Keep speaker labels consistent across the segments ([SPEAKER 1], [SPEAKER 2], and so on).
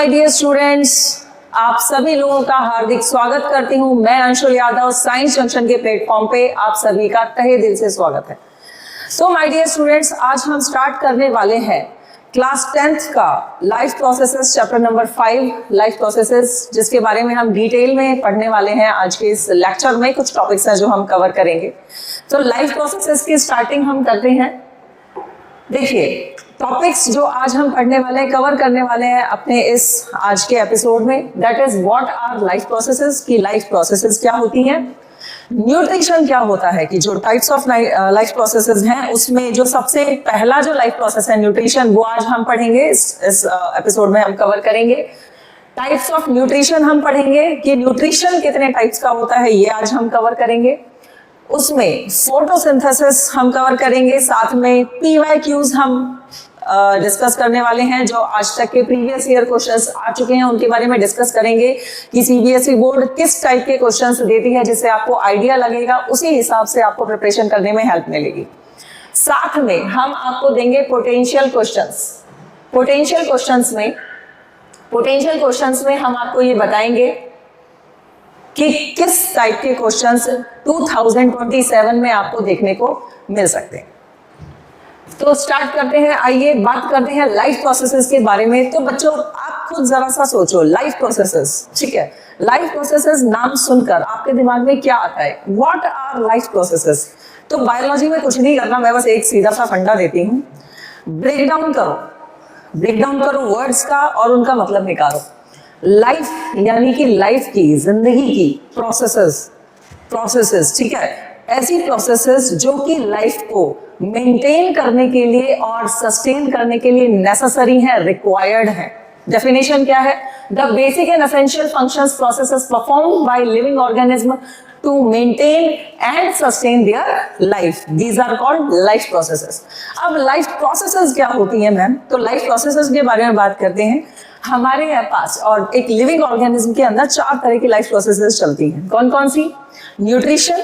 [SPEAKER 1] Dear students, आप सभी लोगों का हार्दिक स्वागत करती हूं। मैं अंशुल यादव, साइंस जंक्शन के प्लेटफॉर्म पे आप सभी का तहे दिल से स्वागत है। तो माय डियर स्टूडेंट्स, आज हम स्टार्ट करने वाले हैं क्लास 10th का life processes chapter number 5 life processes, जिसके बारे में हम डिटेल में पढ़ने वाले हैं। आज के इस लेक्चर में कुछ टॉपिक्स हैं जो हम कवर करेंगे। तो लाइफ प्रोसेसेस की स्टार्टिंग हम करते हैं। देखिए, टॉपिक्स जो आज हम पढ़ने वाले हैं, कवर करने वाले हैं अपने इस आज के एपिसोड में, that is what are life processes, की लाइफ प्रोसेसेस क्या होती हैं, न्यूट्रिशन क्या होता है, कि जो टाइप्स ऑफ लाइफ प्रोसेसेस हैं उसमें जो सबसे पहला जो लाइफ प्रोसेस है न्यूट्रिशन, वो आज हम पढ़ेंगे। इस एपिसोड में हम कवर करेंगे। टाइप्स ऑफ न्यूट्रिशन हम पढ़ेंगे कि न्यूट्रिशन कितने टाइप्स का होता है, ये आज हम कवर करेंगे। उसमें फोटोसिंथेसिस हम कवर करेंगे, साथ में पीवाईक्यूज हम डिस्कस करने वाले हैं। जो आज तक के प्रीवियस ईयर क्वेश्चंस आ चुके हैं उनके बारे में डिस्कस करेंगे कि सीबीएसई बोर्ड किस टाइप के क्वेश्चंस देती है, जिससे आपको आइडिया लगेगा, उसी हिसाब से आपको प्रिपरेशन करने में हेल्प मिलेगी। साथ में हम आपको देंगे पोटेंशियल क्वेश्चंस। पोटेंशियल क्वेश्चंस में हम आपको ये बताएंगे कि किस टाइप के क्वेश्चंस 2027 में आपको देखने को मिल सकते हैं। तो स्टार्ट करते हैं। आइए बात करते हैं लाइफ प्रोसेसेस के बारे में। तो बच्चों, आप खुद जरा सा सोचो, लाइफ प्रोसेसेस, ठीक है, लाइफ प्रोसेसेस नाम सुनकर आपके दिमाग में क्या आता है? What are life processes? तो बायोलॉजी में कुछ नहीं करना, मैं बस एक सीधा सा फंडा देती हूँ। ब्रेक डाउन करो वर्ड्स का और उनका मतलब निकालो। लाइफ यानी कि लाइफ की, जिंदगी की प्रोसेसेस, ठीक है, ऐसी प्रोसेसेस जो कि लाइफ को मेंटेन करने के लिए और सस्टेन करने के लिए नेसेसरी है, रिक्वायर्ड है। डेफिनेशन क्या है? The basic and essential functions processes performed by living organism to maintain and sustain their life, these are called life processes. अब लाइफ प्रोसेसेस क्या होती है मैम? तो लाइफ प्रोसेसेस के बारे में बात करते हैं। हमारे पास और एक लिविंग ऑर्गेनिज्म के अंदर 4 तरह की लाइफ प्रोसेसेस चलती हैं। कौन कौन सी? Nutrition,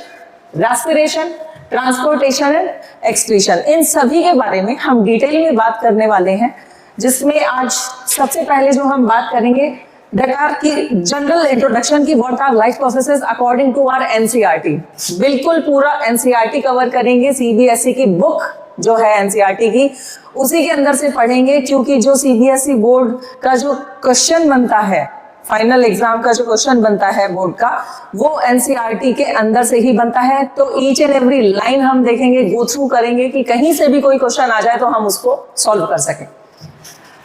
[SPEAKER 1] respiration, transportation and excretion. इन सभी के बारे में हम डिटेल में बात करने वाले हैं, जिसमें आज सबसे पहले जो हम बात करेंगे दैट आर की जनरल इंट्रोडक्शन की what are life processes according to our NCERT. बिल्कुल पूरा एनसीईआरटी कवर करेंगे। सीबीएसई की बुक जो है एनसीईआरटी की, उसी के अंदर से पढ़ेंगे, क्योंकि जो सीबीएसई बोर्ड का जो क्वेश्चन बनता है, फाइनल एग्जाम का जो क्वेश्चन बनता है बोर्ड का, वो एनसीईआरटी के अंदर से ही बनता है। तो ईच एंड एवरी लाइन हम देखेंगे, गो थ्रू करेंगे कि कहीं से भी कोई क्वेश्चन आ जाए तो हम उसको सॉल्व कर सकें।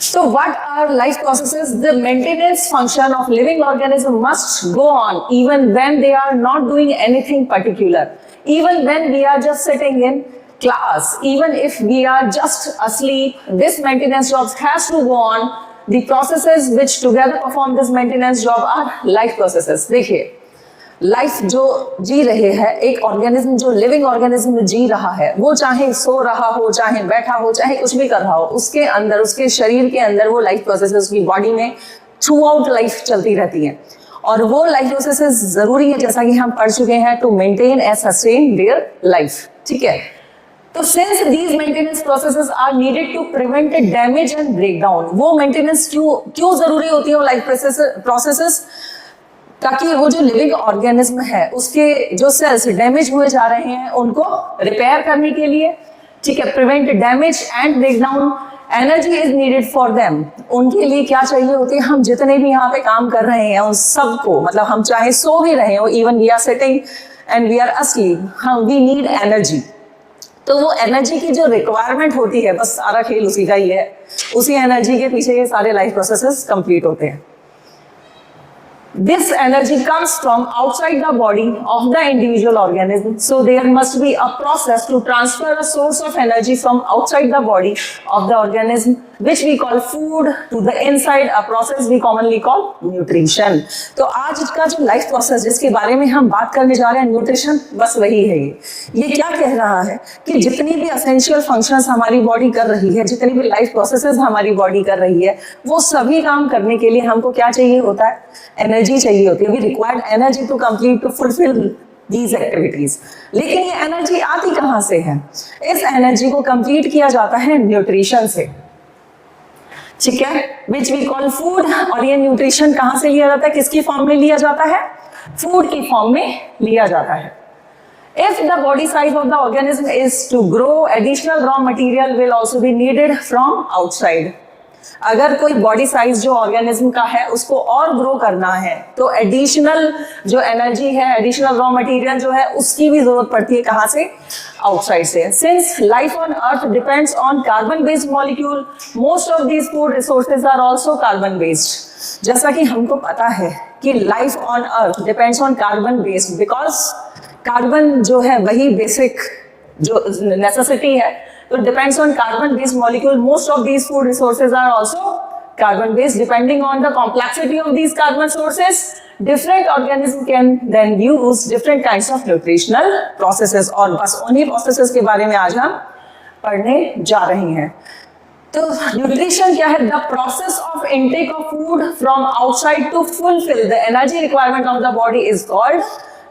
[SPEAKER 1] So what are life processes? The maintenance function of living organism must go on even when they are not doing anything particular. Even when we are just sitting in class, even if we are just asleep, this maintenance job has to go on. The processes which together perform this maintenance job are life processes. देखिए, life जो जी रहे हैं, एक organism जो living organism जी रहा है, वो चाहे सो रहा हो, चाहे बैठा हो, चाहे कुछ भी कर रहा हो, उसके अंदर, उसके शरीर के अंदर वो लाइफ प्रोसेसेस उसकी बॉडी में थ्रू आउट लाइफ चलती रहती हैं। और वो लाइफ प्रोसेसेस जरूरी है, जैसा कि हम पढ़ चुके हैं, to maintain and sustain their life, ठीक है। तो since these maintenance processes are needed to prevent damage and breakdown, वो मेंटेनेंस क्यों जरूरी होती है लाइफ प्रोसेसेस? ताकि वो जो लिविंग ऑर्गेनिज्म है उसके जो सेल्स डैमेज हुए जा रहे हैं उनको रिपेयर करने के लिए, ठीक है, prevent damage and breakdown. Energy is needed for them, उनके लिए क्या चाहिए होती है? हम जितने भी यहाँ पे काम कर रहे हैं उन सबको, मतलब हम चाहे सो भी रहे हो, even we are sitting and we are asleep, हम वी नीड एनर्जी। तो वो एनर्जी की जो रिक्वायरमेंट होती है, बस सारा खेल उसी का ही है, उसी एनर्जी के पीछे ये सारे लाइफ प्रोसेसेस कंप्लीट होते हैं। This energy comes from outside the body of the individual organism. So there must be a process to transfer a source of energy from outside the body of the organism which we call food, to the inside a process we commonly call nutrition. तो आज का जो life process जिसके बारे में हम बात करने जा रहे हैं, न्यूट्रिशन, बस वही है। ये क्या कह रहा है कि जितनी भी एसेंशियल फंक्शंस हमारी बॉडी कर रही है, जितनी भी लाइफ प्रोसेसेस हमारी बॉडी कर रही है, वो सभी काम करने के लिए हमको क्या चाहिए होता है? एनर्जी चाहिए होती है। We required energy to complete to fulfil these activities। लेकिन ये एनर्जी आती कहां से है? इस एनर्जी को कंप्लीट किया जाता है न्यूट्रिशन से, ठीक है, विच वी कॉल फूड। और ये न्यूट्रिशन कहां से लिया जाता है? किसकी फॉर्म में लिया जाता है? फूड की फॉर्म में लिया जाता है। If the body size of the organism is to grow, additional raw material will also be needed from outside। अगर कोई बॉडी साइज जो ऑर्गेनिज्म का है उसको और ग्रो करना है तो एडिशनल जो एनर्जी है, एडिशनल रॉ मटेरियल जो है, उसकी भी जरूरत पड़ती है। कहां से? आउटसाइड से। Since life on earth depends on carbon based molecule, most of these food resources are also carbon based. जैसा कि हमको पता है कि life on earth depends on carbon based, because carbon जो है वही बेसिक जो नेसेसिटी है, तो depends on carbon based molecule. Most of these food resources are also carbon based. Depending on the complexity of these carbon sources, different organism can then use different kinds of nutritional processes। और बस उन्हीं processes के बारे में आज हम पढ़ने जा रहे हैं। तो न्यूट्रिशन क्या है? The process of intake of food from outside to fulfil the energy requirement of the body is called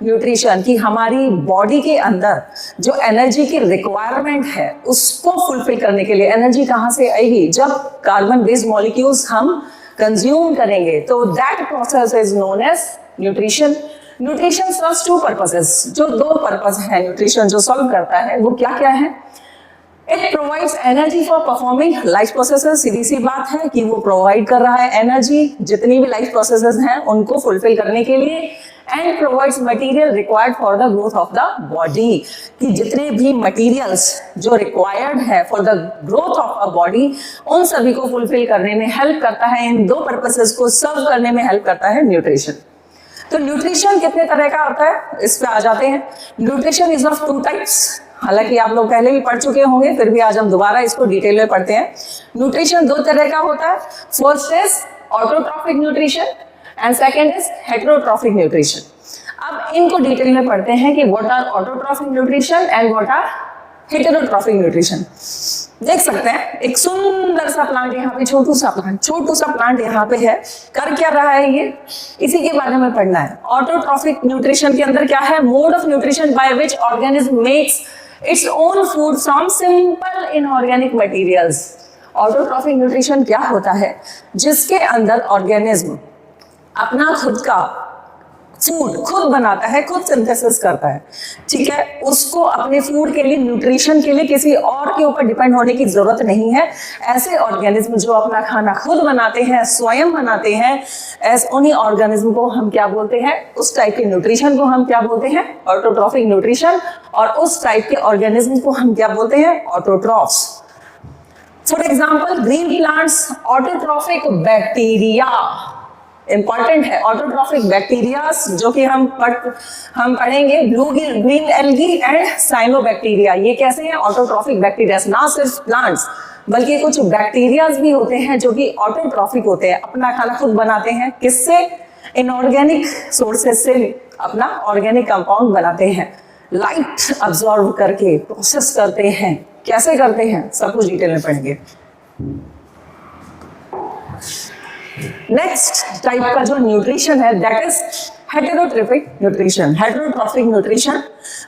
[SPEAKER 1] nutrition. कि हमारी बॉडी के अंदर जो एनर्जी की रिक्वायरमेंट है उसको फुलफिल करने के लिए एनर्जी कहां से आएगी? जब कार्बन बेस्ड मॉलिक्यूल्स हम कंज्यूम करेंगे, तो that process is known as nutrition. Nutrition serves two purposes. जो दो पर्पस है न्यूट्रिशन जो सॉल्व करता है, वो क्या क्या है? It provides energy for performing life processes. सीधी सी बात है कि वो प्रोवाइड कर रहा है एनर्जी जितनी भी लाइफ प्रोसेसेस हैं उनको फुलफिल करने के लिए। And provides material required for the growth of the body. कि जितने भी मटेरियल्स जो रिक्वायर्ड है for the growth of a body, उन सभी को फुलफिल करने में हेल्प करता है। इन दो पर्पसेस को सर्व करने में हेल्प करता है न्यूट्रिशन। तो न्यूट्रिशन कितने तरह का होता है, इस पे आ जाते हैं। Nutrition is of two types. हालांकि आप लोग पहले भी पढ़ चुके होंगे, फिर भी आज हम दोबारा इसको डिटेल में पढ़ते हैं। न्यूट्रिशन दो तरह का होता है। First is autotrophic nutrition and second is heterotrophic nutrition. अब इनको डिटेल में पढ़ते हैं कि what are autotrophic nutrition and what are heterotrophic nutrition. देख सकते हैं एक सुंदर सा प्लांट यहाँ पे, छोटू सा प्लांट यहाँ पे है। कर क्या रहा है ये? इसी के बारे में पढ़ना है। ऑटोट्रॉफिक न्यूट्रिशन के अंदर क्या है? Mode of nutrition by which organism makes its own food from simple inorganic materials. Autotrophic nutrition क्या होता है? जिसके अंदर ऑर्गेनिज्म अपना खुद का फूड खुद बनाता है, खुद सिंथेसिस करता है, ठीक है। उसको अपने फूड के लिए, न्यूट्रिशन के लिए किसी और के ऊपर डिपेंड होने की जरूरत नहीं है। ऐसे ऑर्गेनिज्म जो अपना खाना खुद बनाते हैं, स्वयं बनाते हैं, ऐसे उन्हीं ऑर्गेनिज्म को हम क्या बोलते हैं? उस टाइप के न्यूट्रिशन को हम क्या बोलते हैं? Autotrophic nutrition. और उस टाइप के ऑर्गेनिज्म को हम क्या बोलते हैं? Autotrophs. For example green plants, autotrophic bacteria important है। ऑटोट्रॉफिक बैक्टीरिया जो कि हम पढ़ेंगे, blue green algae and cyanobacteria. ये कैसे हैं? Autotrophic bacteria. ना सिर्फ प्लांट्स बल्कि कुछ बैक्टीरियाज भी होते हैं जो कि ऑटोट्रॉफिक होते हैं, अपना खाना खुद बनाते हैं। किससे? इनऑर्गेनिक सोर्सेज से अपना ऑर्गेनिक कंपाउंड बनाते हैं, लाइट अब्सॉर्ब करके प्रोसेस करते हैं। कैसे करते हैं? सब कुछ डिटेल में पढ़ेंगे। नेक्स्ट टाइप का जो न्यूट्रिशन है that is heterotrophic nutrition. Heterotrophic nutrition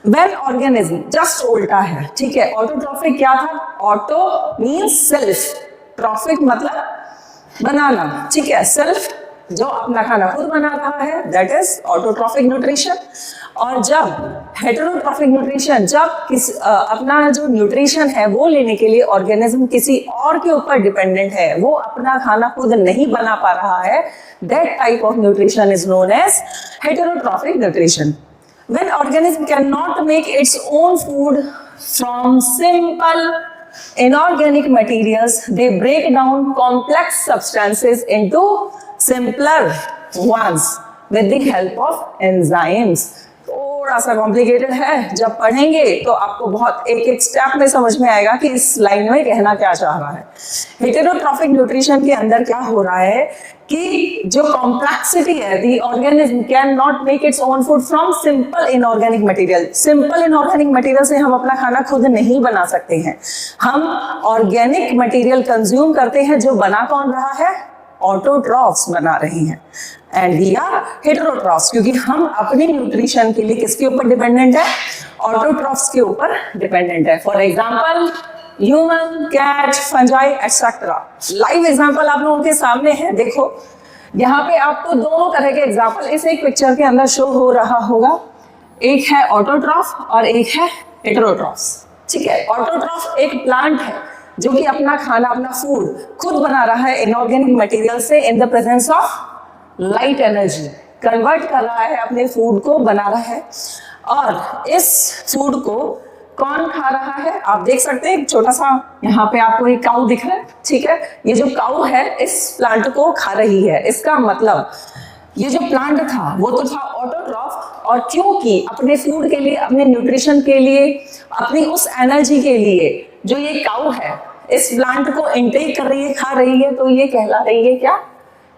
[SPEAKER 1] when organism, just उल्टा है, ठीक है। ऑटोट्रॉफिक क्या था? ऑटो मींस सेल्फ, ट्रॉफिक मतलब बनाना, ठीक है। सेल्फ जो अपना खाना खुद बना रहा है दैट इज ऑटोट्रॉफिक न्यूट्रिशन। और जब हेटेरोट्रॉफिक न्यूट्रिशन, जब अपना जो न्यूट्रिशन है वो लेने के लिए ऑर्गेनिज्म किसी और के ऊपर डिपेंडेंट है, वो अपना खाना खुद नहीं बना पा रहा है, that type of nutrition is known as heterotrophic nutrition. When organism cannot make its own food from simple inorganic materials, they break down complex substances into simpler ones with the help of enzymes. थोड़ा सा complicated है, जब पढ़ेंगे तो आपको बहुत एक एक स्टेप में समझ में आएगा कि इस लाइन में कहना क्या चाह रहा है। हेटेरोट्रॉफिक न्यूट्रिशन के अंदर क्या हो रहा है कि जो कॉम्प्लेक्सिटी है, the organism can not make its own food from simple inorganic material. Simple inorganic material से हम अपना खाना खुद नहीं बना सकते हैं, हम ऑर्गेनिक मटेरियल कंज्यूम करते हैं, जो बना कौन रहा है, ऑटोट्रॉफ्स बना रही हैं। एंड वी आर हेटेरोट्रॉफ्स, क्योंकि हम अपने न्यूट्रिशन के लिए किसके ऊपर डिपेंडेंट है, ऑटोट्रॉफ्स के ऊपर डिपेंडेंट है। For example human, cat, fungi etcetera. Live example आप लोगों के सामने है, देखो यहाँ पे आपको दोनों तरह के एग्जाम्पल इस एक पिक्चर के अंदर शो हो रहा होगा। एक है ऑटोट्रॉफ और एक है हेटेरोट्रॉफ्स। ठीक है, ऑटोट्रॉफ एक प्लांट है जो कि अपना खाना, अपना फूड खुद बना रहा है इनऑर्गेनिक मटेरियल से, in the presence of light energy convert कर रहा है, अपने फूड को बना रहा है। और इस फूड को कौन खा रहा है, आप देख सकते हैं छोटा सा यहाँ पे आपको एक काऊ दिख रहा है। ठीक है, ये जो काऊ है इस प्लांट को खा रही है। इसका मतलब ये जो प्लांट था वो तो था ऑटोट्रॉफ, और क्योंकि अपने फूड के लिए, अपने न्यूट्रिशन के लिए, अपनी उस एनर्जी के लिए जो ये काऊ है इस प्लांट को इनटेक कर रही है, खा रही है, तो ये कहला रही है क्या,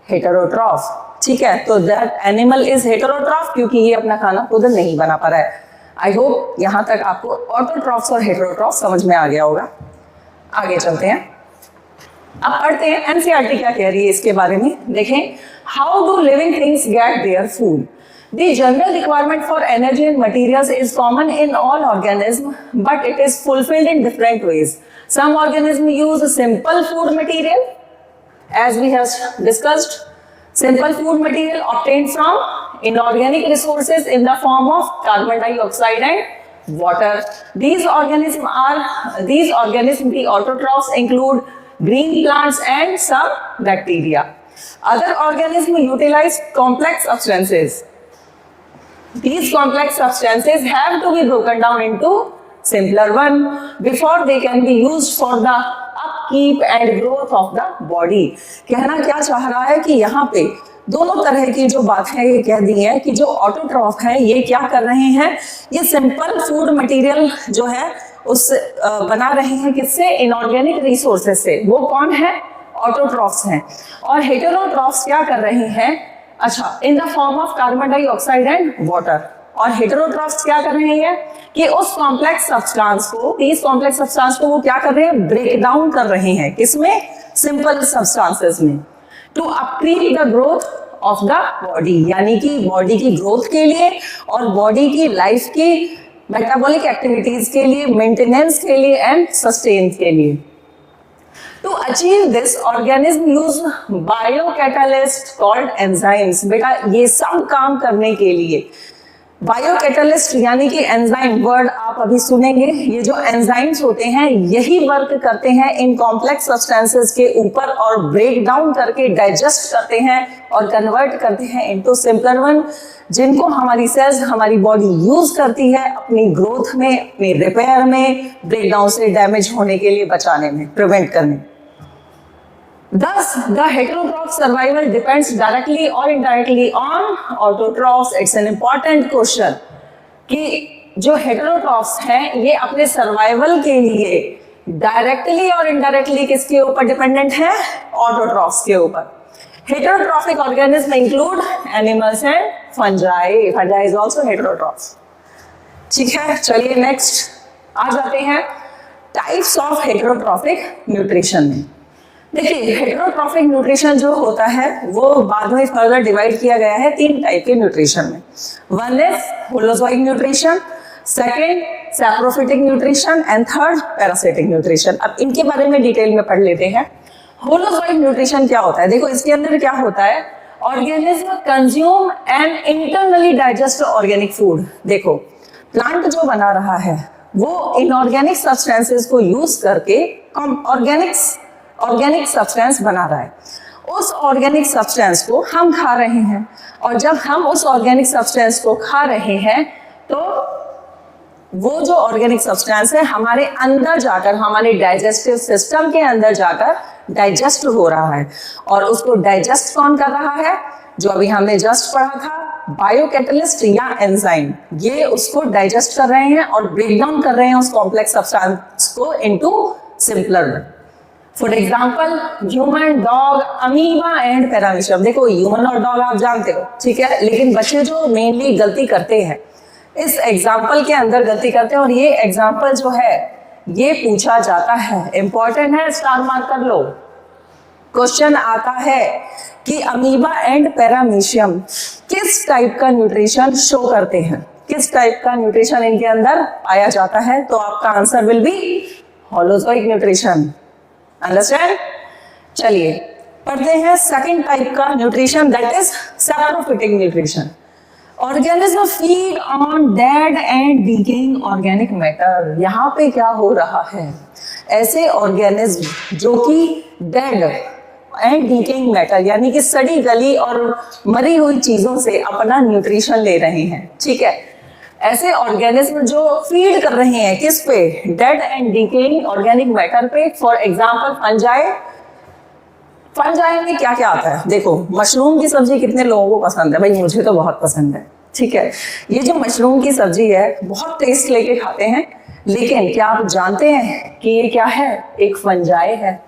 [SPEAKER 1] हेटेरोट्रॉफ। ठीक है, तो दैट एनिमल इज हेटेरोट्रॉफ क्योंकि ये अपना खाना खुद नहीं बना पा रहा है। आई होप यहां तक आपको ऑटोट्रॉफ्स और हेटेरोट्रॉफ्स समझ में आ गया होगा। आगे चलते हैं, अब पढ़ते हैं एनसीईआरटी क्या कह रही है इसके बारे में। देखें, how do living things get their food. The general requirement for energy and materials is common in all organisms, but it is fulfilled in different ways. Some organisms use simple food material, as we have discussed. Simple food material obtained from inorganic resources in the form of carbon dioxide and water. These organisms, the autotrophs, include green plants and some bacteria. Other organisms utilize complex substances. These complex substances have to be broken down into simpler one before they can be used for the upkeep and growth of the body. कहना क्या चाह रहा है कि यहाँ पे दोनों तरह की जो बात है ये कह दी है कि जो ऑटोट्रॉफ है ये क्या कर रहे हैं, ये सिंपल फूड मटेरियल जो है उस बना रहे हैं किससे, इनऑर्गेनिक रिसोर्सेज से। वो कौन है, ऑटोट्रॉफ्स हैं। और हेटेरोट्रॉफ्स क्या कर रहे हैं, अच्छा, इन the form of carbon dioxide and water. और हेटेरोट्रॉफ्स क्या कर रहे हैं कि उस कॉम्प्लेक्स सब्सटेंस को, इस कॉम्प्लेक्स सब्सटेंस को वो क्या कर रहे हैं, ब्रेक डाउन कर रहे हैं, किसमें, सिंपल सब्सटेंसेस में, to upkeep the growth of the body, यानी कि बॉडी की ग्रोथ के लिए और बॉडी की लाइफ की मेटाबॉलिक एक्टिविटीज के लिए, मेंटेनेंस के लिए एंड सस्टेन के लिए। To achieve this, organism use biocatalyst called enzymes। बेटा ये सब काम करने के लिए बायोकैटालिस्ट यानी कि एंजाइम वर्ड आप अभी सुनेंगे, ये जो एंजाइम्स होते हैं यही वर्क करते हैं इन कॉम्प्लेक्स सब्सटेंसेस के ऊपर और ब्रेक डाउन करके डाइजेस्ट करते हैं और कन्वर्ट करते हैं इनटू सिंपलर वन, जिनको हमारी सेल्स, हमारी बॉडी यूज करती है अपनी ग्रोथ में, अपनी रिपेयर में, ब्रेकडाउन से डैमेज होने के लिए बचाने में, प्रिवेंट करने। Thus, the heterotroph survival depends directly or indirectly on autotrophs. It's an important question कि जो heterotrophs हैं ये अपने सर्वाइवल के लिए डायरेक्टली और इनडायरेक्टली किसके ऊपर डिपेंडेंट है, ऑटोट्रॉफ्स के ऊपर। Heterotrophic organism include animals and fungi. Fungi is also heterotrophs. ठीक है, चलिए नेक्स्ट आ जाते हैं टाइप्स ऑफ हेटेरोट्रॉफिक न्यूट्रिशन में। देखिए, हेटेरोट्रॉफिक न्यूट्रिशन जो होता है वो बाद में फर्दर डिवाइड किया गया है 3 टाइप के न्यूट्रिशन में। One is holozoic nutrition, second saprophytic nutrition and third parasitic nutrition. अब इनके बारे में डिटेल में पढ़ लेते हैं। होलोजोइक न्यूट्रिशन क्या होता है, देखो इसके अंदर क्या होता है, organism consume and internally digest organic food. देखो प्लांट जो बना रहा है वो इनऑर्गेनिक सब्सटेंसेस को यूज करके ऑर्गेनिक सब्सटेंस बना रहा है। उस ऑर्गेनिक सब्सटेंस को हम खा रहे हैं, और जब हम उस ऑर्गेनिक सब्सटेंस को खा रहे हैं तो वो जो ऑर्गेनिक सब्सटेंस है हमारे अंदर जाकर, हमारे डाइजेस्टिव सिस्टम के अंदर जाकर डाइजेस्ट हो रहा है। और उसको डाइजेस्ट कौन कर रहा है, जो अभी हमने जस्ट पढ़ा था, बायोकैटलिस्ट या एंजाइम, ये उसको डाइजेस्ट कर रहे हैं और ब्रेक डाउन कर रहे हैं उस कॉम्प्लेक्स सब्सटेंस को into simpler. For example human, dog, amoeba and paramecium. देखो ह्यूमन और डॉग आप जानते हो, ठीक है, लेकिन बच्चे जो मेनली गलती करते हैं इस एग्जाम्पल के अंदर गलती करते हैं, और ये एग्जाम्पल जो है ये पूछा जाता है, इंपॉर्टेंट है, स्टार मार्क कर लो। क्वेश्चन आता है कि अमीबा एंड पैरामीशियम किस टाइप का न्यूट्रिशन शो करते हैं, किस टाइप का न्यूट्रिशन इनके अंदर पाया जाता है, तो आपका answer will be holozoic nutrition. Understand? चलिए पढ़ते हैं सेकंड टाइप का nutrition, that is saprophytic nutrition. Organism feed on dead and decaying organic matter. यहाँ पे क्या हो रहा है, ऐसे ऑर्गेनिज्म जो कि डेड एंड डिकेइंग मैटर यानी कि सड़ी गली और मरी हुई चीजों से अपना न्यूट्रिशन ले रहे हैं, ठीक है, ऐसे ऑर्गेनिज्म जो फीड कर रहे हैं किस पे, dead and decaying organic matter पे। For example fungi. फंजाई में क्या क्या आता है, देखो मशरूम की सब्जी कितने लोगों को पसंद है, भाई मुझे तो बहुत पसंद है, ठीक है, ये जो मशरूम की सब्जी है बहुत टेस्ट लेके खाते हैं, लेकिन क्या आप जानते हैं कि ये क्या है, एक फंजाई है।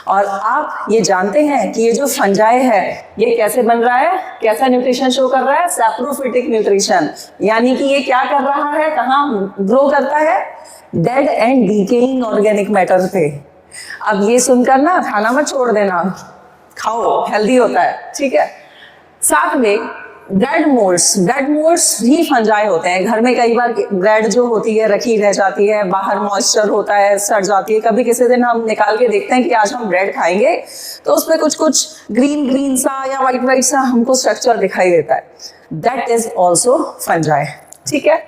[SPEAKER 1] और आप ये जानते हैं कि ये जो फंजाई है ये कैसे बन रहा है, कैसा न्यूट्रिशन शो कर रहा है, सैप्रोफिटिक न्यूट्रिशन, यानी कि ये क्या कर रहा है, कहाँ ग्रो करता है, dead and decaying organic matter पे। अब ये सुनकर ना खाना मत छोड़ देना, खाओ, हेल्दी होता है, ठीक है। साथ में ब्रेड मोल्ड्स भी फंजाई होते हैं। घर में कई बार ब्रेड जो होती है रखी रह जाती है, बाहर मॉइस्चर होता है, सड़ जाती है, कभी किसी दिन हम निकाल के देखते हैं कि आज हम ब्रेड खाएंगे तो उसमें कुछ कुछ ग्रीन सा या व्हाइट सा हमको स्ट्रक्चर दिखाई देता है, दैट इज ऑल्सो फंजाई, ठीक है।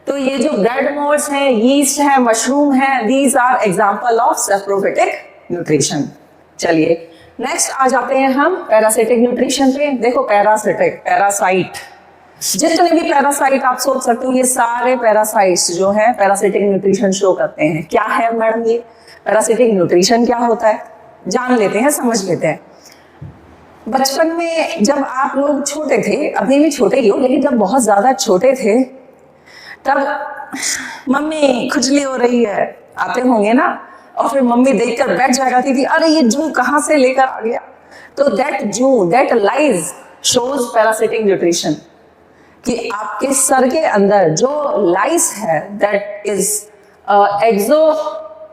[SPEAKER 1] तो ये जो ब्रेड मोल्ड्स हैं, यीस्ट है, मशरूम है, these are example of saprophytic nutrition. चलिए नेक्स्ट आ जाते हैं हम पैरासिटिक न्यूट्रिशन पे। देखो पैरासाइट, जितने भी पैरासाइट आप सोच सकते हो, ये सारे पैरासाइट्स जो है पैरासिटिक न्यूट्रिशन शो करते हैं। क्या है मैडम ये पैरासिटिक न्यूट्रिशन क्या होता है, जान लेते हैं, समझ लेते हैं। बचपन में जब आप लोग छोटे थे, अभी भी छोटे ही हो, लेकिन जब बहुत ज्यादा छोटे थे तब मम्मी खुजली हो रही है आते होंगे ना, और फिर मम्मी देखकर बैठ जाती थी, अरे ये जू कहाँ से लेकर आ गया। तो that lies shows parasitic nutrition, कि आपके सर के अंदर जो लाइस है दैट इज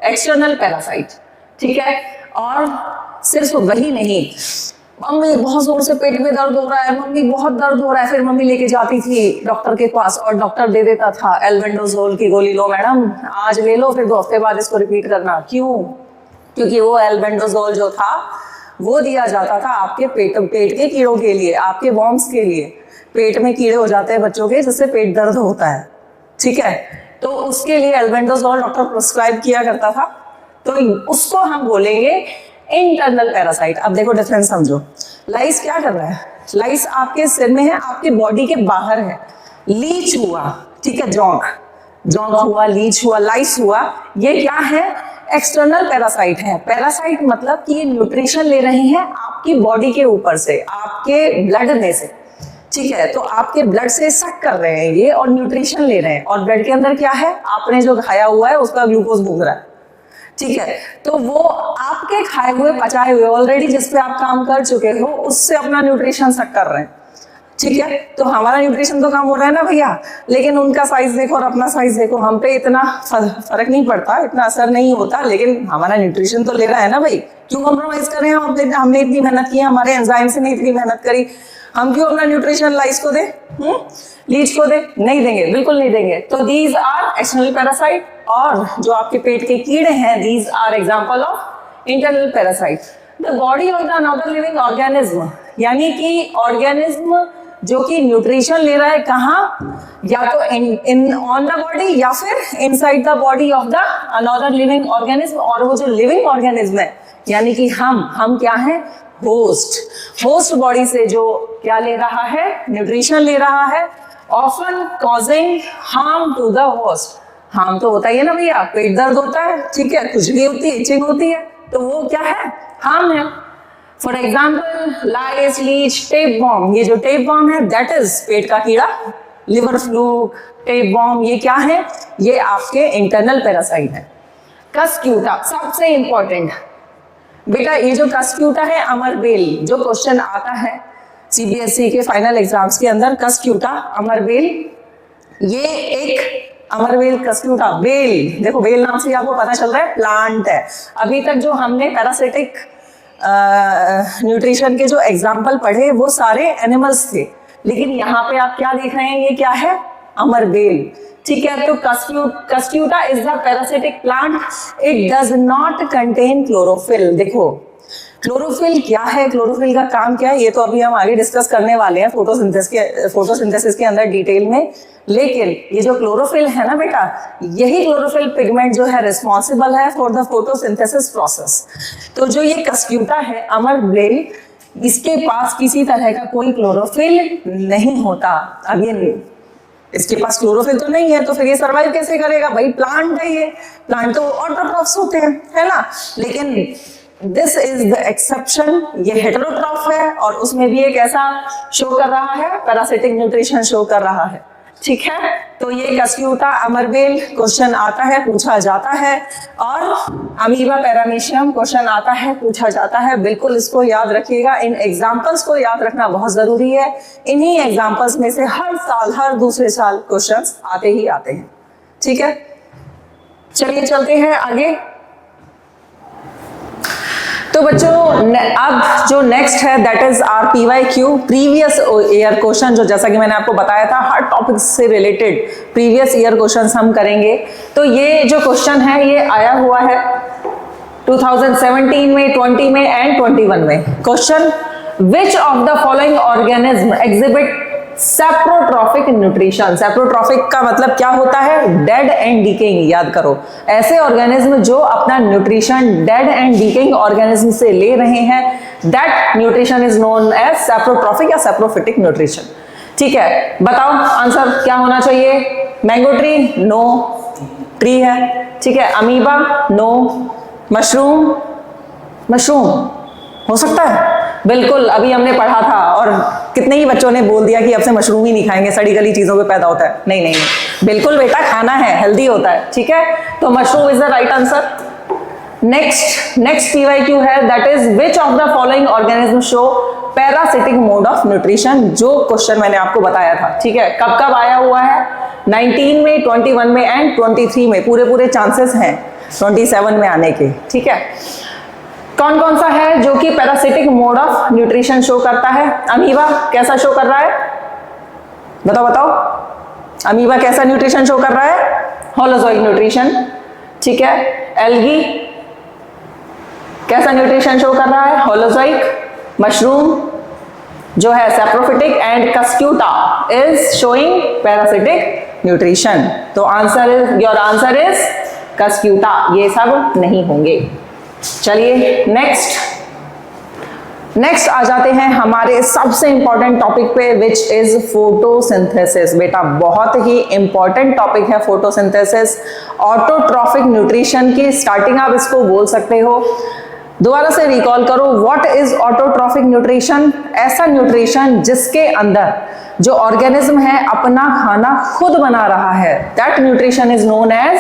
[SPEAKER 1] एक्सटर्नल पैरासाइट, ठीक है। और सिर्फ वही नहीं, मम्मी बहुत जोर से पेट में दर्द हो रहा है, मम्मी बहुत दर्द हो रहा है, फिर मम्मी लेके जाती थी डॉक्टर के पास और डॉक्टर दे देता था एल्बेंडाजोल की गोली, लो मैडम आज ले लो, फिर 2 हफ्ते बाद इसको रिपीट करना। क्यों? क्योंकि वो एल्बेंडाजोल जो था वो दिया जाता था आपके पेट के कीड़ों के लिए, आपके वॉर्म्स के लिए। पेट में कीड़े हो जाते हैं बच्चों के जिससे पेट दर्द होता है, ठीक है, तो उसके लिए एल्बेंडाजोल डॉक्टर प्रिस्क्राइब किया करता था, तो उसको हम बोलेंगे इंटरनल पैरासाइट। अब देखो डिफरेंस समझो, लाइस क्या कर रहा है, लाइस आपके सिर में है, आपके बॉडी के बाहर है, लीच हुआ, ठीक है, जोंक हुआ, लीच हुआ, लाइस हुआ, ये क्या है, एक्सटर्नल पैरासाइट है। पैरासाइट मतलब कि ये न्यूट्रिशन ले रहे हैं आपकी बॉडी के ऊपर से, आपके ब्लड में से, ठीक है, तो आपके ब्लड से सक कर रहे हैं ये और न्यूट्रिशन ले रहे हैं। और ब्लड के अंदर क्या है, आपने जो खाया हुआ है उसका ग्लूकोज घूम रहा है, ठीक है, तो वो आपके खाए हुए पचाए हुए ऑलरेडी जिस पे आप काम कर चुके हो उससे अपना न्यूट्रिशन सक कर रहे हैं, ठीक है। तो हमारा न्यूट्रिशन तो कम हो रहा है ना भैया, लेकिन उनका साइज देखो और अपना साइज देखो, हम पे इतना फर्क नहीं पड़ता, इतना असर नहीं होता, लेकिन हमारा न्यूट्रिशन तो ले रहा है ना भाई। क्यों कॉम्प्रोमाइज कर रहे हैं, हमने इतनी मेहनत की, हमारे एंजाइम्स ने इतनी मेहनत करी, हम क्यों अपना न्यूट्रिशन लाइस को दे, लीच को दे, नहीं देंगे, बिल्कुल नहीं देंगे। तो दीज आर एक्सटर्नल पैरासाइट, और जो आपके पेट के कीड़े हैं these are example of internal parasite. The body of the another living organism, यानी कि ऑर्गेनिज्म जो कि न्यूट्रिशन ले रहा है कहाँ, या तो इन ऑन द बॉडी या फिर inside the body of the another living organism. और वो जो लिविंग ऑर्गेनिज्म है यानी कि हम क्या है, होस्ट बॉडी से जो क्या ले रहा है, न्यूट्रिशन ले रहा है, often causing harm to the host. Harm तो होता ही है ना भैया, पेट दर्द होता है, ठीक है, खुजली होती है, इचिंग होती है, तो वो क्या है, हार्म है। For example lice, leech, tapeworm. ये जो टेप वॉर्म है दैट इज पेट का कीड़ा। लिवर फ्लूक, टेप वॉर्म, ये क्या है? ये आपके इंटरनल पैरासाइट है। कस्क्यूटा सबसे इंपॉर्टेंट बेटा, ये जो कस्क्यूटा है अमरबेल, जो क्वेश्चन आता है सीबीएसई के फाइनल एग्जाम्स के अंदर, कस्क्यूटा अमरबेल, ये एक अमरबेल कस्क्यूटा बेल, देखो बेल नाम से आपको पता चल रहा है प्लांट है। अभी तक जो हमने पैरासिटिक न्यूट्रिशन के जो एग्जाम्पल पढ़े वो सारे एनिमल्स थे, लेकिन यहाँ पे आप क्या देख रहे हैं, ये क्या है? अमरबेल। ठीक है, तो Cuscuta is the parasitic plant, it does not contain chlorophyll. देखो क्लोरोफिल क्या है, क्लोरोफिल का काम क्या है, ये तो अभी हम आगे डिस्कस करने वाले हैं फोटोसिंथेसिस के अंदर डिटेल में। लेकिन ये जो क्लोरोफिल है ना बेटा, यही क्लोरोफिल पिगमेंट जो है रिस्पॉन्सिबल है फॉर द फोटोसिंथेसिस प्रोसेस। तो जो ये कस्क्यूटा है अमरबेल, इसके पास किसी तरह का कोई क्लोरोफिल नहीं होता। अब ये इसके पास क्लोरोफिल तो नहीं है, तो फिर ये सर्वाइव कैसे करेगा? भाई प्लांट है, ये प्लांट तो ऑटोट्रॉफ्स होते हैं, है ना। लेकिन दिस इज द एक्सेप्शन, ये हेटेरोट्रॉफ है और उसमें भी एक ऐसा शो कर रहा है, पैरासिटिक न्यूट्रिशन शो कर रहा है। ठीक है, तो ये कस्क्यूटा अमरबेल क्वेश्चन आता है, पूछा जाता है, और अमीबा पैरामीशियम क्वेश्चन आता है, पूछा जाता है। बिल्कुल इसको याद रखिएगा, इन एग्जाम्पल्स को याद रखना बहुत जरूरी है। इन्हीं एग्जाम्पल्स में से हर साल, हर दूसरे साल क्वेश्चंस आते ही आते हैं। ठीक है, चलिए चलते हैं आगे। तो बच्चों अब जो नेक्स्ट है that is our PYQ, previous year question, जो जैसा कि मैंने आपको बताया था हर टॉपिक से रिलेटेड प्रीवियस ईयर क्वेश्चंस हम करेंगे। तो ये जो क्वेश्चन है ये आया हुआ है 2017 में, 20 में एंड 21 में। Question, which of the following organism exhibit saprotrophic nutrition. Saprotrophic का मतलब क्या होता है? Dead and decaying. याद करो, ऐसे ऑर्गेनिज्म जो अपना nutrition dead and decaying organism से ले रहे हैं, that nutrition is known as saprotrophic या सेप्रोफिटिक न्यूट्रिशन। ठीक है, बताओ आंसर क्या होना चाहिए? मैंगो ट्री, नो, ट्री है। ठीक है, अमीबा, नो। मशरूम, मशरूम हो सकता है, बिल्कुल अभी हमने पढ़ा था और कितने ही बच्चों ने बोल दिया कि अब से मशरूम ही नहीं खाएंगे, सड़ी गली चीजों पे पैदा होता है। नहीं नहीं नहीं, बिल्कुल बेटा खाना है, हेल्दी होता है। ठीक है, तो mushroom is the right answer. Next PYQ है that is which of the following organism show parasitic mode of nutrition, जो क्वेश्चन मैंने आपको बताया था। ठीक है, कब कब आया हुआ है? 19 में, 21 में एंड 23 में। पूरे चांसेस हैं 27 में आने के। ठीक है, कौन कौन सा है जो कि parasitic mode of nutrition show करता है? अमीबा कैसा शो कर रहा है? बताओ, अमीबा कैसा न्यूट्रिशन शो कर रहा है? Holozoic nutrition. ठीक है, एल्गी कैसा न्यूट्रिशन शो कर रहा है? होलोजोइक। मशरूम जो है saprophytic and Cuscuta is showing parasitic nutrition. तो योर आंसर इज कस्क्यूटा, ये सब नहीं होंगे। चलिए नेक्स्ट आ जाते हैं हमारे सबसे इंपॉर्टेंट टॉपिक पे, विच इज फोटोसिंथेसिस। बेटा बहुत ही इंपॉर्टेंट टॉपिक है फोटोसिंथेसिस। ऑटोट्रॉफिक न्यूट्रिशन की स्टार्टिंग आप इसको बोल सकते हो। दोबारा से रिकॉल करो, व्हाट इज ऑटोट्रॉफिक न्यूट्रिशन? ऐसा न्यूट्रिशन जिसके अंदर जो ऑर्गेनिज्म है अपना खाना खुद बना रहा है, that nutrition is known as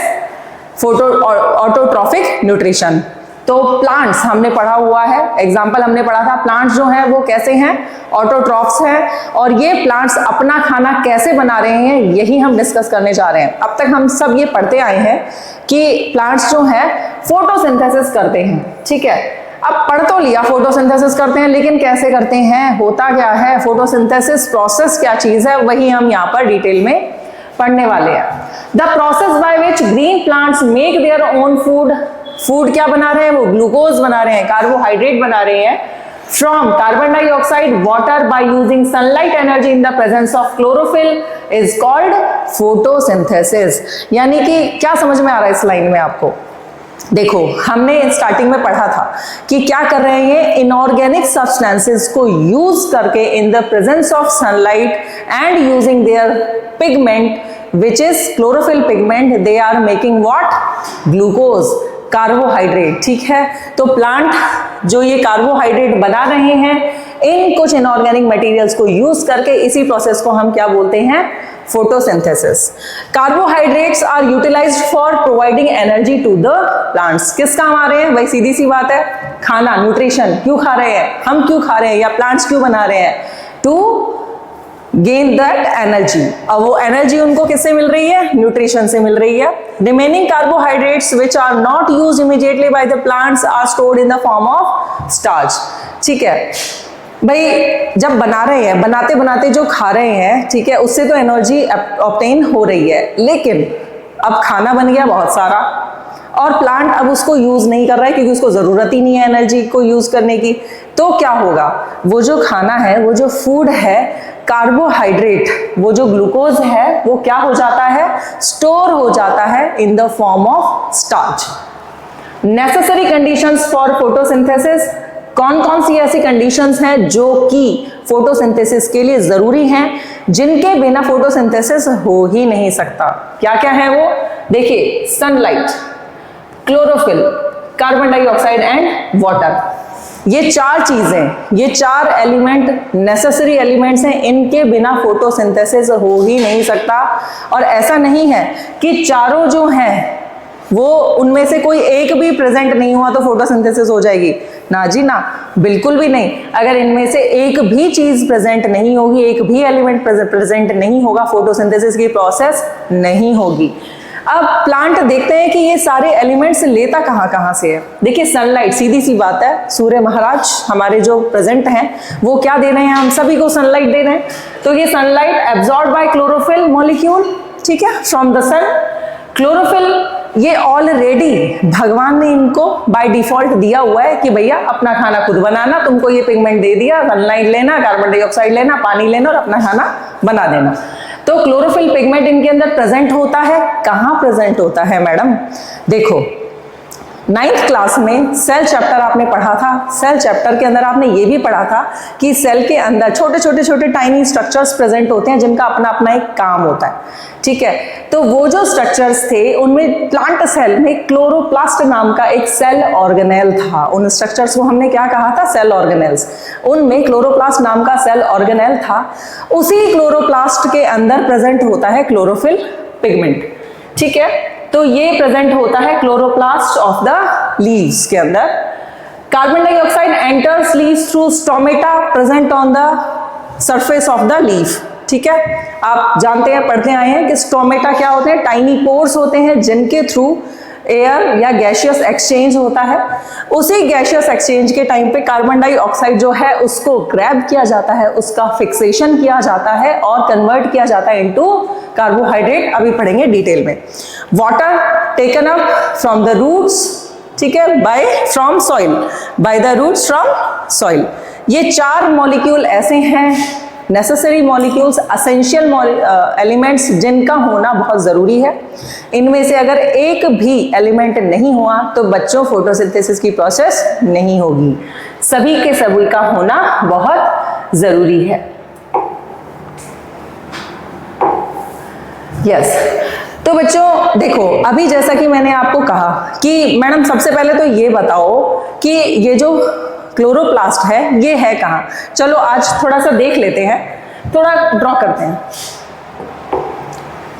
[SPEAKER 1] autotrophic nutrition. तो प्लांट्स हमने पढ़ा हुआ है, एग्जाम्पल हमने पढ़ा था, प्लांट्स जो हैं वो कैसे हैं? ऑटोट्रॉफ्स हैं। और ये प्लांट्स अपना खाना कैसे बना रहे हैं, यही हम डिस्कस करने जा रहे हैं। अब तक हम सब ये पढ़ते आए हैं कि प्लांट्स जो हैं फोटोसिंथेसिस करते हैं। ठीक है, अब पढ़ तो लिया फोटोसिंथेसिस करते हैं, लेकिन कैसे करते हैं, होता क्या है, फोटोसिंथेसिस प्रोसेस क्या चीज है, वही हम यहाँ पर डिटेल में पढ़ने वाले हैं। The process by which green plants make their own food क्या बना रहे हैं? वो ग्लूकोज बना रहे हैं, कार्बोहाइड्रेट बना रहे हैं from carbon dioxide, water by using sunlight energy in the presence of chlorophyll is called photosynthesis. यानी कि क्या समझ में आ रहा है इस लाइन में आपको? देखो, हमने स्टार्टिंग में पढ़ा था कि क्या कर रहे हैं, इनऑर्गेनिक सब्सटेंसेस को यूज करके in the presence of sunlight and using their pigment which is chlorophyll pigment, they are making what? Glucose. Carbohydrate, ठीक है। तो प्लांट जो ये कार्बोहाइड्रेट बना रहे हैं इन कुछ इनऑर्गेनिक मटेरियल्स को यूज करके, इसी प्रोसेस को हम क्या बोलते हैं, photosynthesis. Carbohydrates are utilised for providing energy to the plants. किस काम आ रहे हैं भाई, सीधी सी बात है, खाना, न्यूट्रिशन। क्यों खा रहे हैं हम, क्यों खा रहे हैं, या प्लांट्स क्यों बना रहे हैं, टू गेन दैट एनर्जी। अब वो एनर्जी उनको किससे मिल रही है, न्यूट्रिशन से मिल रही है। Remaining carbohydrates which are not used immediately by the plants are stored in the form of starch, ठीक है। भाई जब बना रहे हैं, बनाते बनाते जो खा रहे हैं, ठीक है, उससे तो एनर्जी ऑब्टेन हो रही है, लेकिन अब खाना बन गया बहुत सारा और प्लांट अब उसको यूज नहीं कर रहा है क्योंकि उसको जरूरत ही नहीं है एनर्जी को यूज करने की। तो क्या होगा, वो जो खाना है, वो जो फूड है, कार्बोहाइड्रेट, वो जो ग्लूकोज है, वो क्या हो जाता है, स्टोर हो जाता है इन the form of starch. Necessary conditions for photosynthesis, कौन कौन सी ऐसी कंडीशंस हैं जो कि फोटोसिंथेसिस के लिए जरूरी हैं, जिनके बिना फोटोसिंथेसिस हो ही नहीं सकता। क्या क्या है वो, देखिए, sunlight, chlorophyll, carbon dioxide and water. ये चार चीजें, ये चार एलिमेंट नेसेसरी एलिमेंट्स हैं, इनके बिना फोटोसिंथेसिस हो ही नहीं सकता। और ऐसा नहीं है कि चारों जो हैं वो उनमें से कोई एक भी प्रेजेंट नहीं हुआ तो फोटोसिंथेसिस हो जाएगी, ना जी ना, बिल्कुल भी नहीं। अगर इनमें से एक भी चीज प्रेजेंट नहीं होगी, एक भी एलिमेंट प्रेजेंट नहीं होगा, फोटोसिंथेसिस की प्रोसेस नहीं होगी। अब प्लांट देखते हैं कि ये सारे एलिमेंट्स लेता कहाँ से है। देखिए, सनलाइट, सीधी सी बात है, सूर्य महाराज हमारे जो प्रेजेंट हैं वो क्या दे रहे हैं, हम सभी को सनलाइट दे रहे हैं। तो ये sunlight absorb by chlorophyll molecule, ठीक है, फ्रॉम द सन। क्लोरोफिल ये ऑलरेडी भगवान ने इनको बाय डिफॉल्ट दिया हुआ है कि भैया अपना खाना खुद बनाना, तुमको ये पिगमेंट दे दिया, सनलाइट लेना, कार्बन डाइऑक्साइड लेना, पानी लेना और अपना खाना बना देना। तो क्लोरोफिल पिगमेंट इनके अंदर प्रेजेंट होता है। कहाँ प्रेजेंट होता है मैडम, देखो 9th क्लास में सेल चैप्टर आपने पढ़ा था। सेल चैप्टर के अंदर आपने ये भी पढ़ा था कि सेल के अंदर छोटे छोटे छोटे टाइनी स्ट्रक्चर्स प्रेजेंट होते हैं जिनका अपना अपना एक काम होता है, ठीक है। तो वो जो स्ट्रक्चर्स थे उनमें प्लांट सेल में क्लोरोप्लास्ट नाम का एक सेल ऑर्गेनेल था। उन स्ट्रक्चर्स को हमने क्या कहा था, सेल ऑर्गेनेल्स। उनमें क्लोरोप्लास्ट नाम का सेल ऑर्गेनेल था। उसी क्लोरोप्लास्ट के अंदर प्रेजेंट होता है क्लोरोफिल पिगमेंट, ठीक है। तो ये प्रेजेंट होता है क्लोरोप्लास्ट ऑफ द लीव्स के अंदर। Carbon dioxide enters leaves through stomata present on the surface of the leaf, ठीक है। आप जानते हैं, पढ़ते आए हैं कि स्टोमेटा क्या होते हैं, टाइनी पोर्स होते हैं जिनके थ्रू एयर या गैशियस एक्सचेंज होता है। उसी गैशियस एक्सचेंज के टाइम पे कार्बन डाइऑक्साइड जो है उसको ग्रैब किया जाता है, उसका फिक्सेशन किया जाता है और कन्वर्ट किया जाता है इनटू कार्बोहाइड्रेट। अभी पढ़ेंगे डिटेल में। Water taken up from the roots, ठीक है, from soil, by the roots from soil. ये चार मॉलिक्यूल ऐसे हैं, नेसेसरी मॉलिक्यूल्स, असेंशियल एलिमेंट्स जिनका होना बहुत ज़रूरी है। इनमें से अगर एक भी एलिमेंट नहीं हुआ तो बच्चों फोटोसिंथेसिस की प्रोसेस नहीं होगी। सभी के सभी का होना बहुत ज़रूरी है। यस, तो बच्चों देखो, अभी जैसा कि मैंने आपको कहा कि मैडम सबसे पहले तो ये बताओ कि ये जो क्लोरोप्लास्ट है ये है कहाँ। चलो आज थोड़ा सा देख लेते हैं, थोड़ा ड्रॉ करते हैं,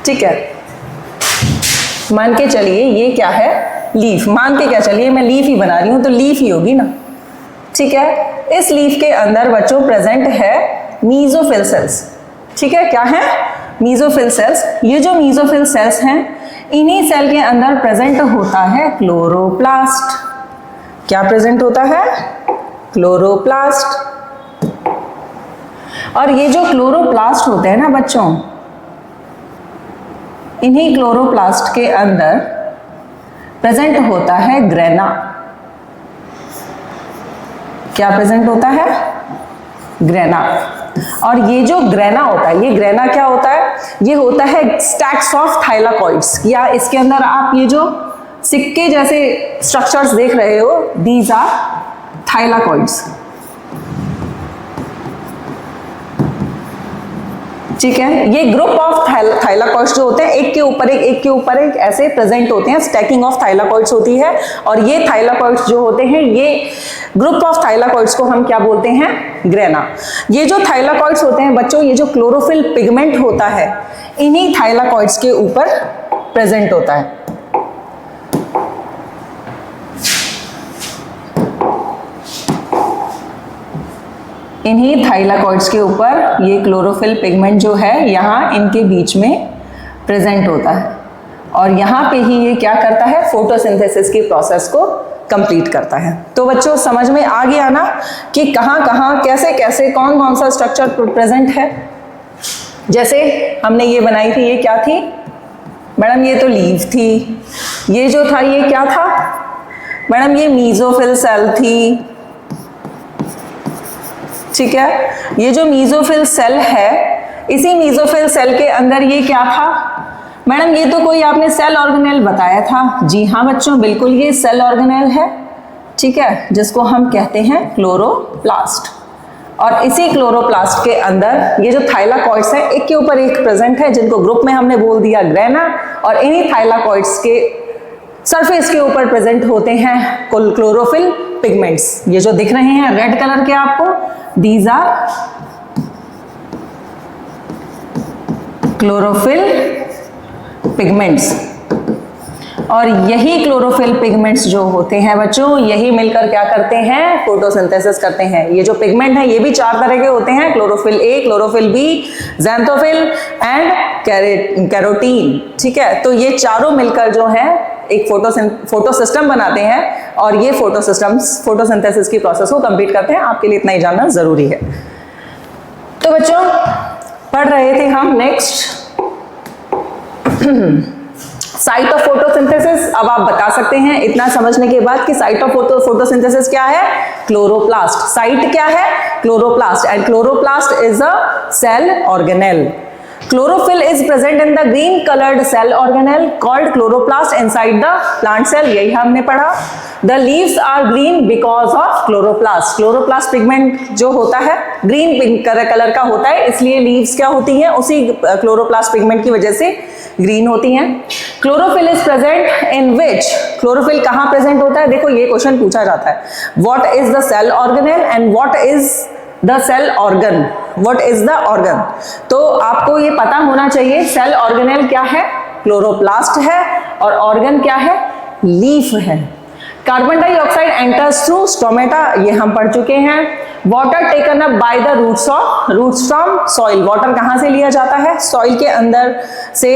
[SPEAKER 1] ठीक है। मान के चलिए ये क्या है, लीफ। मान के क्या चलिए, मैं लीफ ही बना रही हूं तो लीफ ही होगी ना, ठीक है। इस लीफ के अंदर बच्चों प्रेजेंट है मीजोफिल सेल्स, ठीक है। क्या है, मीजोफिल सेल्स। ये जो मीजोफिल सेल्स हैं इन्हीं सेल के अंदर प्रेजेंट होता है क्लोरोप्लास्ट। क्या प्रेजेंट होता है, क्लोरोप्लास्ट। और ये जो क्लोरोप्लास्ट होते हैं ना बच्चों, इन्हीं क्लोरोप्लास्ट के अंदर प्रेजेंट होता है ग्रेना। क्या प्रेजेंट होता है, ग्रेना। और ये जो ग्रेना होता है, ये ग्रेना क्या होता है, ये होता है स्टैक्स ऑफ थाइलाकॉइड्स। या इसके अंदर आप ये जो सिक्के जैसे स्ट्रक्चर्स देख रहे हो, दीज आर थाइलाकॉइड्स। ठीक है, ये ग्रुप ऑफ थाइलाकॉइड्स जो होते हैं एक के ऊपर एक ऐसे प्रेजेंट होते हैं, स्टैकिंग ऑफ थाइलाकॉइड्स होती है, और ये थाइलाकॉइड्स जो होते हैं, ये ग्रुप ऑफ थाइलाकॉइड्स को हम क्या बोलते हैं, ग्रेना। ये जो थाइलाकॉइड्स होते हैं बच्चों, ये जो क्लोरोफिल पिगमेंट होता है इन्हीं थाइलाकॉइड्स के ऊपर प्रेजेंट होता है। इन्हीं थाइलाकॉइड्स के ऊपर ये क्लोरोफिल पिगमेंट जो है यहाँ इनके बीच में प्रेजेंट होता है, और यहाँ पे ही ये क्या करता है, फोटोसिंथेसिस की प्रोसेस को कंप्लीट करता है। तो बच्चों समझ में आ गया ना कि कहाँ कहाँ कैसे कैसे कौन कौन सा स्ट्रक्चर प्रेजेंट है। जैसे हमने ये बनाई थी, ये क्या थी मैडम, ये तो लीफ थी। ये जो था ये क्या था मैडम, ये मीजोफिल सेल थी। ठीक है, ये जो मीजोफिल सेल है, इसी मीजोफिल सेल के अंदर ये क्या था मैडम, ये तो कोई आपने सेल ऑर्गेनेल बताया था। जी हाँ बच्चों, बिल्कुल ये सेल ऑर्गेनेल है। ठीक है, जिसको हम कहते हैं क्लोरोप्लास्ट। और इसी क्लोरोप्लास्ट के अंदर ये जो थाइलाकॉइड्स है एक के ऊपर एक प्रेजेंट है, जिनको ग्रुप में हमने बोल दिया ग्रेना, और इन्हीं थाइलाकॉइड्स के सरफेस के ऊपर प्रेजेंट होते हैं क्लोरोफिल पिगमेंट्स। ये जो दिख रहे हैं रेड कलर के आपको, दीज आर क्लोरोफिल पिगमेंट्स। और यही क्लोरोफिल पिगमेंट्स जो होते हैं बच्चों, यही मिलकर क्या करते हैं, फोटोसिंथेसिस करते हैं। ये जो पिगमेंट है ये भी 4 तरह के होते हैं, chlorophyll a, chlorophyll b, xanthophyll and carotene. ठीक है, तो ये चारों मिलकर जो है एक फोटो सिस्टम बनाते हैं, और ये फोटोसिंथेसिस की प्रोसेस को कंप्लीट करते हैं। आपके लिए इतना ही जानना जरूरी है। तो बच्चों पढ़ रहे थे हम नेक्स्ट साइट ऑफ फोटोसिंथेसिस। अब आप बता सकते हैं इतना समझने के बाद कि साइट ऑफ फोटोसिंथेसिस क्या है, क्लोरोप्लास्ट। साइट क्या है, chloroplast, and chloroplast is a cell organelle. Chlorophyll is present in the green colored cell organelle called chloroplast inside the plant cell, यही हमने पढ़ा। The leaves are green because of chloroplast. Chloroplast pigment जो होता है green colour का होता है, इसलिए leaves क्या होती हैं, उसी chloroplast pigment की वजह से ग्रीन होती हैं। Chlorophyll is present in which? Chlorophyll कहाँ प्रेजेंट होता है, देखो ये क्वेश्चन पूछा जाता है। What is the cell organelle and what is the cell organ, what is the organ. तो आपको ये पता होना चाहिए सेल ऑर्गेनेल क्या है, क्लोरोप्लास्ट है, और ऑर्गन क्या है, लीफ है। Carbon dioxide enters through stomata, ये हम पढ़ चुके हैं। Water taken up by the roots from soil, water कहाँ से लिया जाता है, सॉइल के अंदर से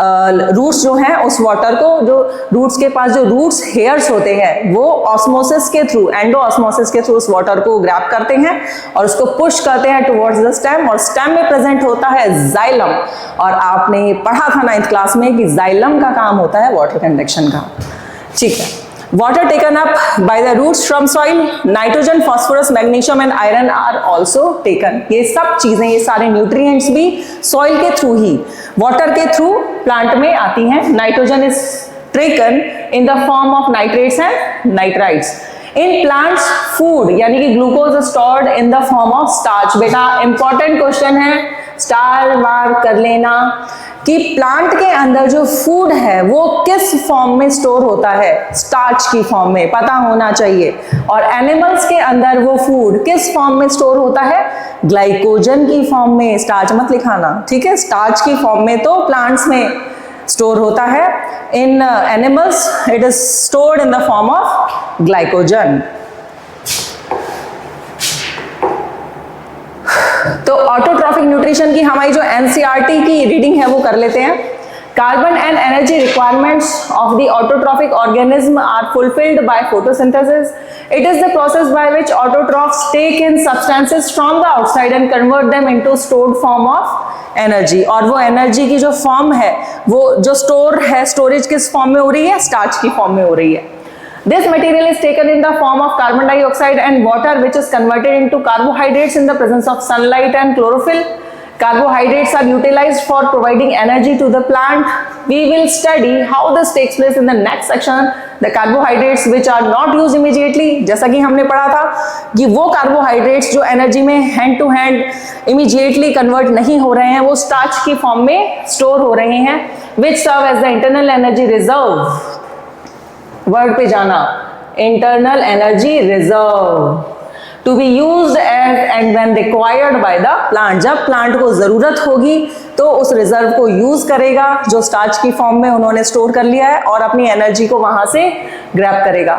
[SPEAKER 1] रूट्स जो हैं उस वाटर को, जो रूट्स के पास जो रूट्स हेयर्स होते हैं वो ऑस्मोसिस के थ्रू, एंडो ऑस्मोसिस के थ्रू उस वाटर को ग्रैब करते हैं और उसको पुश करते हैं टुवर्ड्स द स्टेम, और स्टेम में प्रेजेंट होता है जाइलम। और आपने पढ़ा था 9th क्लास में कि जाइलम का काम होता है वाटर कंडक्शन का। ठीक है, water taken up by the roots from soil, nitrogen, phosphorus, magnesium and iron are also taken। ये सब चीजें, ये सारे न्यूट्रिएंट्स भी सॉइल के थ्रू ही, वाटर के थ्रू प्लांट में आती हैं। Nitrogen is taken in the form of nitrates and nitrites। In plants food यानी कि glucose stored in the form of starch. बेटा इंपॉर्टेंट क्वेश्चन है, स्टार मार कर लेना कि प्लांट के अंदर जो फूड है वो किस फॉर्म में स्टोर होता है, स्टार्च की फॉर्म में, पता होना चाहिए। और एनिमल्स के अंदर वो फूड किस फॉर्म में स्टोर होता है, ग्लाइकोजन की फॉर्म में। स्टार्च मत लिखाना, ठीक है, स्टार्च की फॉर्म में तो प्लांट्स में स्टोर होता है। In animals it is stored in the form of glycogen. तो ऑटोट्रॉफिक न्यूट्रिशन की हमारी जो एनसीईआरटी की रीडिंग है वो कर लेते हैं। Carbon and energy requirements of the autotrophic organism are fulfilled by photosynthesis. It is the process by which autotrophs take in substances from the outside and convert them into stored form of energy. और वो energy की जो form है, वो जो store है, storage किस form में हो रही है, स्टार्च की फॉर्म में हो रही है। This material is taken in the form of carbon dioxide and water, which is converted into carbohydrates in the presence of sunlight and chlorophyll. Carbohydrates are utilized for providing energy to the plant. We will study how this takes place in the next section. The carbohydrates which are not used immediately, जैसा कि हमने पढ़ा था कि वो carbohydrates जो energy में hand to hand immediately convert नहीं हो रहे हैं, वो स्टार्च की फॉर्म में स्टोर हो रहे हैं, which serve as the internal energy reserve. Word पे जाना, internal energy reserve to be used as and when required by the plant. जब प्लांट को जरूरत होगी तो उस रिजर्व को यूज करेगा जो स्टार्च की फॉर्म में उन्होंने स्टोर कर लिया है और अपनी एनर्जी को वहां से ग्रैब करेगा.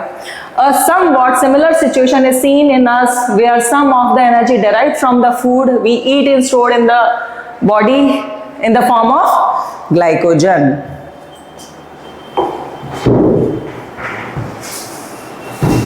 [SPEAKER 1] A somewhat similar situation is seen in us where some of the energy derived from the food we eat is stored in the body in the form of glycogen.